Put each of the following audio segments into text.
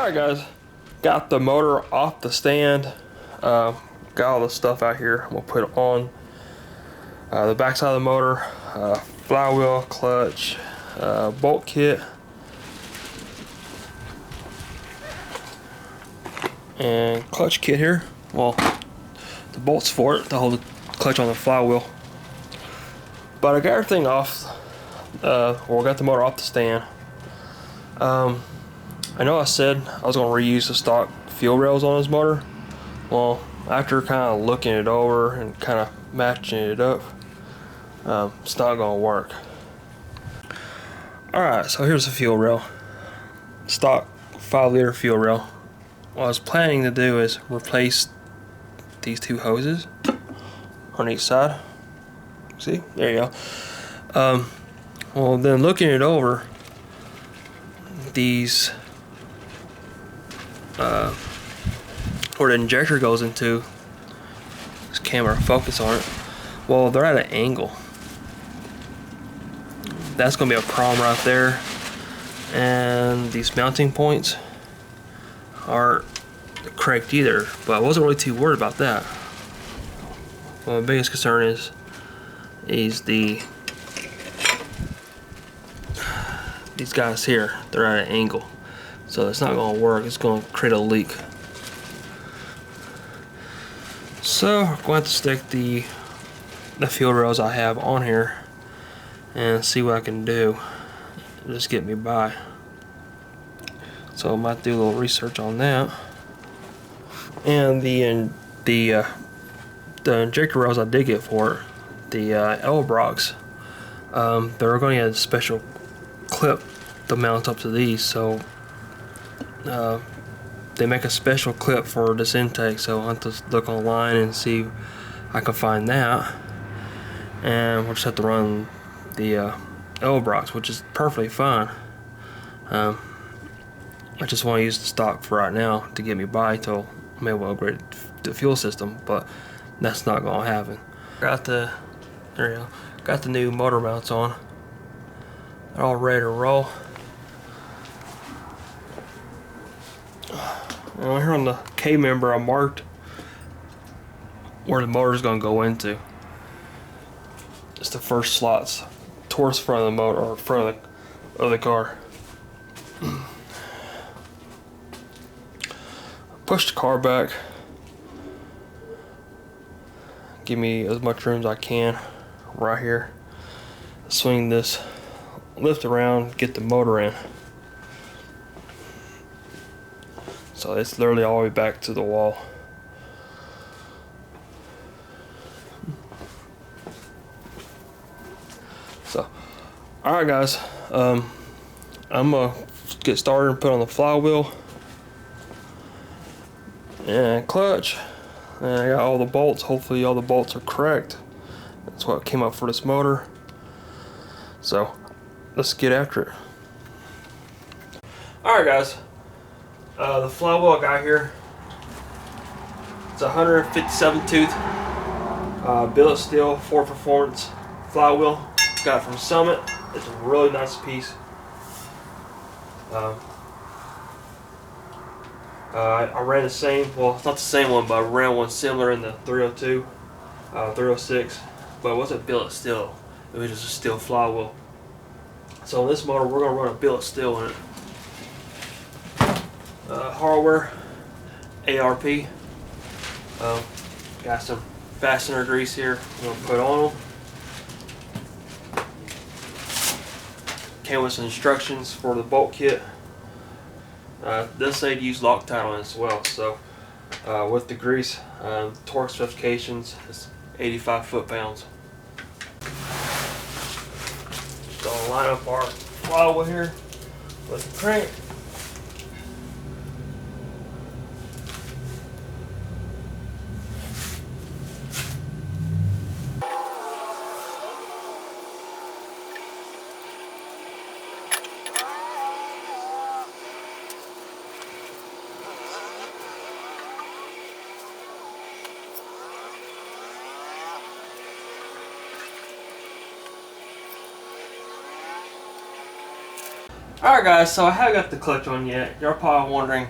Alright guys, got the motor off the stand, got all the stuff out here. I'm going to put it on the back side of the motor, flywheel, clutch, bolt kit, and clutch kit here. Well, the bolts for it to hold the clutch on the flywheel. But I got everything off, or got the motor off the stand. I know I said I was going to reuse the stock fuel rails on this motor. Well, after kind of looking it over and kind of matching it up, it's not going to work. Alright, so here's the fuel rail. Stock 5-liter fuel rail. What I was planning to do is replace these two hoses on each side. See? There you go. Well, then looking it over, these where the injector goes into, this camera focus on it, well, they're at an angle. That's going to be a problem right there. And these mounting points aren't correct either, but I wasn't really too worried about that. Well, the biggest concern is these guys here, they're at an angle, so it's not going to work. It's going to create a leak. So I'm going to have to stick the fuel rails I have on here and see what I can do. Just get me by. So I might do a little research on that. And the injector rails I did get for it, the L-Brox, they're going to get a special clip to mount up to these, so they make a special clip for this intake, so I'll have to look online and see if I can find that. And we'll just have to run the L-Brox, which is perfectly fine. I just want to use the stock for right now to get me by till I'm able to upgrade the fuel system, but that's not going to happen. There you go. Got the new motor mounts on. They're all ready to roll. And here on the K member, I marked where the motor is going to go into. It's the first slots towards the front of the motor, or front of the car. Push the car back. Give me as much room as I can right here. Swing this lift around, get the motor in. So it's literally all the way back to the wall. So, alright guys, I'm gonna get started and put on the flywheel and clutch. And I got all the bolts. Hopefully all the bolts are correct. That's what came up for this motor. So let's get after it. Alright guys, the flywheel I got here, it's a 157 tooth billet steel 4 performance flywheel. Got it from Summit. It's a really nice piece. I ran the same, well, it's not the same one, but I ran one similar in the 302, 306, but it wasn't billet steel. It was just a steel flywheel. So on this motor, we're going to run a billet steel in it. Hardware, ARP. Got some fastener grease here I'm going to put on them. Came with some instructions for the bolt kit. This say to use Loctite on it as well. So with the grease, torque specifications is 85 foot-pounds. So I'll line up our flywheel here with the crank. Alright guys, so I haven't got the clutch on yet. You're probably wondering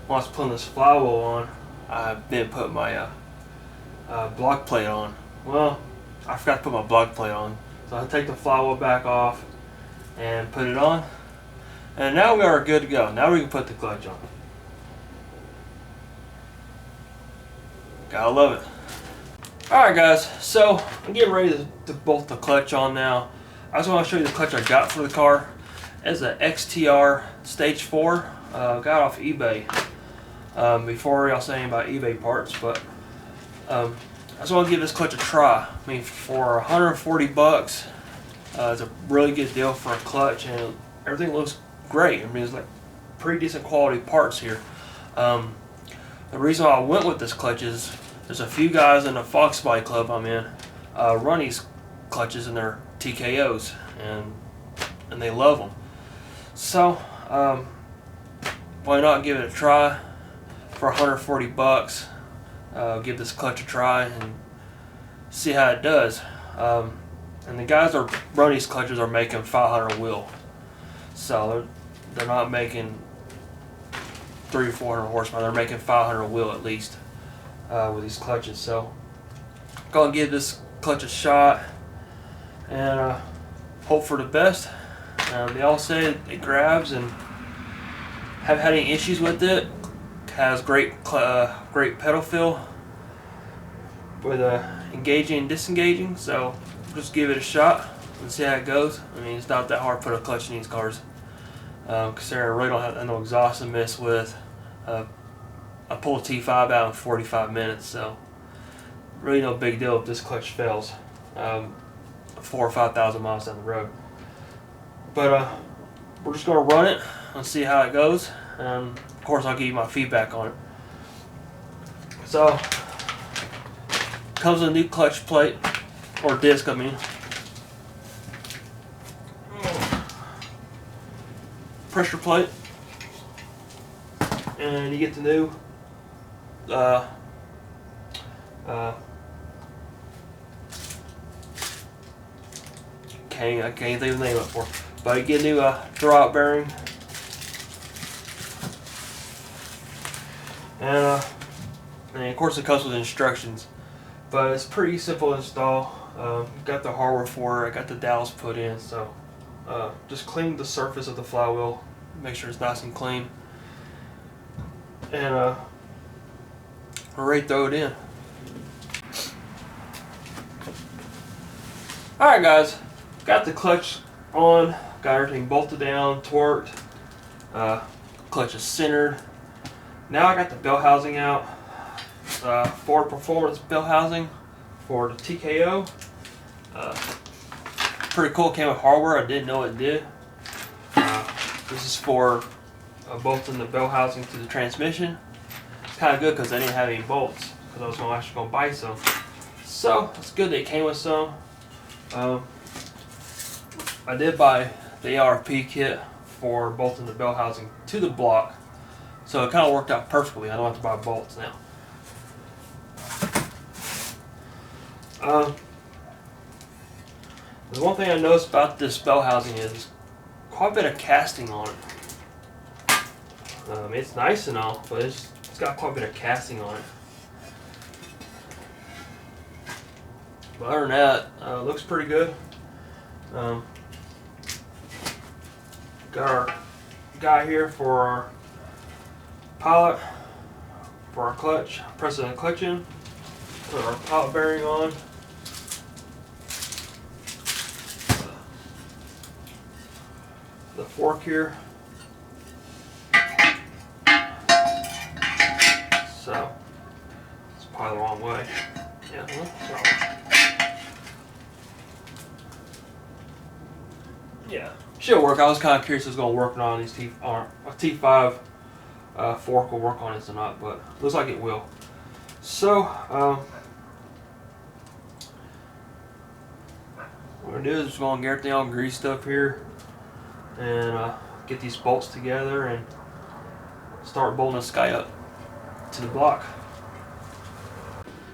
why I was putting this flywheel on. I didn't put my block plate on. Well, I forgot to put my block plate on. So I take the flywheel back off and put it on. And now we are good to go. Now we can put the clutch on. Gotta love it. Alright guys, so I'm getting ready to bolt the clutch on now. I just want to show you the clutch I got for the car. It's a XTR Stage 4. Got off eBay. Before y'all say anything about eBay parts, but I just want to give this clutch a try. I mean, for 140 bucks, it's a really good deal for a clutch, and everything looks great. I mean, it's like pretty decent quality parts here. The reason why I went with this clutch is there's a few guys in the Foxbody club I'm in run these clutches in their TKOs, and they love them. So why not give it a try for 140 bucks? Give this clutch a try and see how it does. And the guys that run these clutches are making 500 wheel, so they're not making 300 or 400 horsepower. They're making 500 wheel at least with these clutches. So gonna give this clutch a shot and hope for the best. They all say it grabs, and haven't had any issues with it. Has great pedal feel with engaging and disengaging. So just give it a shot and see how it goes. I mean, it's not that hard to put a clutch in these cars. Considering I really don't have no exhaust to mess with. I pull a T5 out in 45 minutes, so really no big deal if this clutch fails 4,000 or 5,000 miles down the road. But we're just going to run it and see how it goes, and of course I'll give you my feedback on it. So comes with a new clutch plate, or disc I mean. Pressure plate, and you get the new I can't think of the name of it for, but you get a new throwout bearing, and of course it comes with instructions, but it's pretty simple to install. Got the hardware for it. I got the dowels put in, so just clean the surface of the flywheel, make sure it's nice and clean, and we're ready to throw it in. Alright guys, got the clutch on, got everything bolted down, torqued, clutch is centered. Now I got the bell housing out, Ford Performance bell housing for the TKO. Pretty cool, came with hardware I didn't know it did. This is for bolting the bell housing to the transmission. It's kind of good because I didn't have any bolts, because I was actually going to buy some. So it's good that it came with some. I did buy the ARP kit for bolting the bell housing to the block, so it kind of worked out perfectly. I don't have to buy bolts now. The one thing I noticed about this bell housing is quite a bit of casting on it. It's nice and all, but it's got quite a bit of casting on it. But other than that, it looks pretty good. Got our guy here for our pilot, for our clutch. Pressing the clutch in, put our pilot bearing on. The fork here. So it's probably the wrong way. Yeah, yeah, should work. I was kind of curious if it was going to work on these T5 fork will work on this or not, but looks like it will. So what we're going to do is just going to get everything all greased up here and get these bolts together and start bolting this guy up to the block.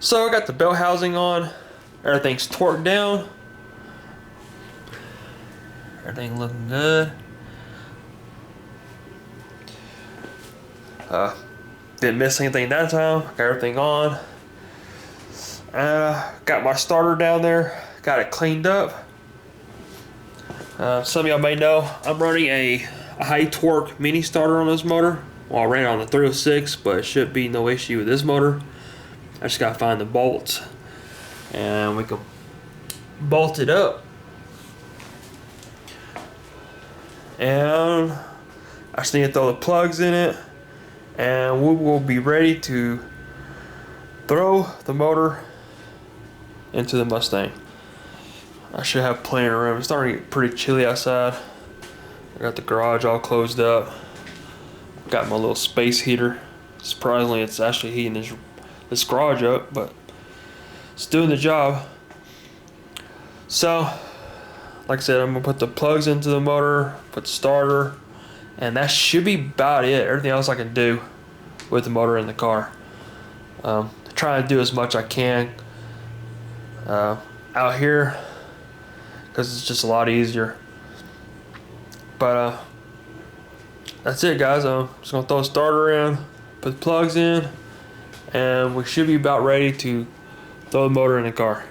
So I got the bell housing on, everything's torqued down, everything looking good. Didn't miss anything that time. Got everything on. Got my starter down there. Got it cleaned up. Some of y'all may know I'm running a high torque mini starter on this motor. Well, I ran it on the 306, but it should be no issue with this motor. I just gotta find the bolts, and we can bolt it up. And I just need to throw the plugs in it, and we will be ready to throw the motor into the Mustang. I should have plenty of room. It's starting to get pretty chilly outside. I got the garage all closed up. Got my little space heater. Surprisingly, it's actually heating this garage up, but it's doing the job. So, like I said, I'm gonna put the plugs into the motor, put the starter, and that should be about it. Everything else I can do with the motor in the car. Trying to do as much I can out here, because it's just a lot easier. But that's it, guys. I'm just gonna throw a starter in, put the plugs in, and we should be about ready to throw the motor in the car.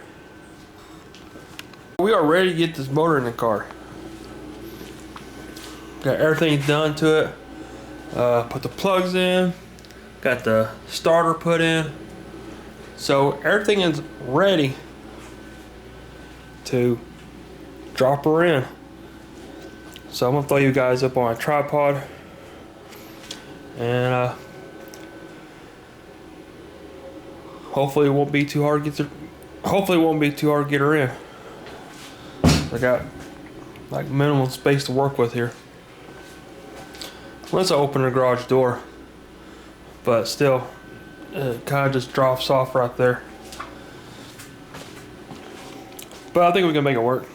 We are ready to get this motor in the car. Got everything done to it. Put the plugs in, got the starter put in, so everything is ready to drop her in. So I'm gonna throw you guys up on a tripod, and hopefully it won't be too hard to get her in. I got like minimum space to work with here. Once I open the garage door, but still, it kind of just drops off right there. But I think we can make it work.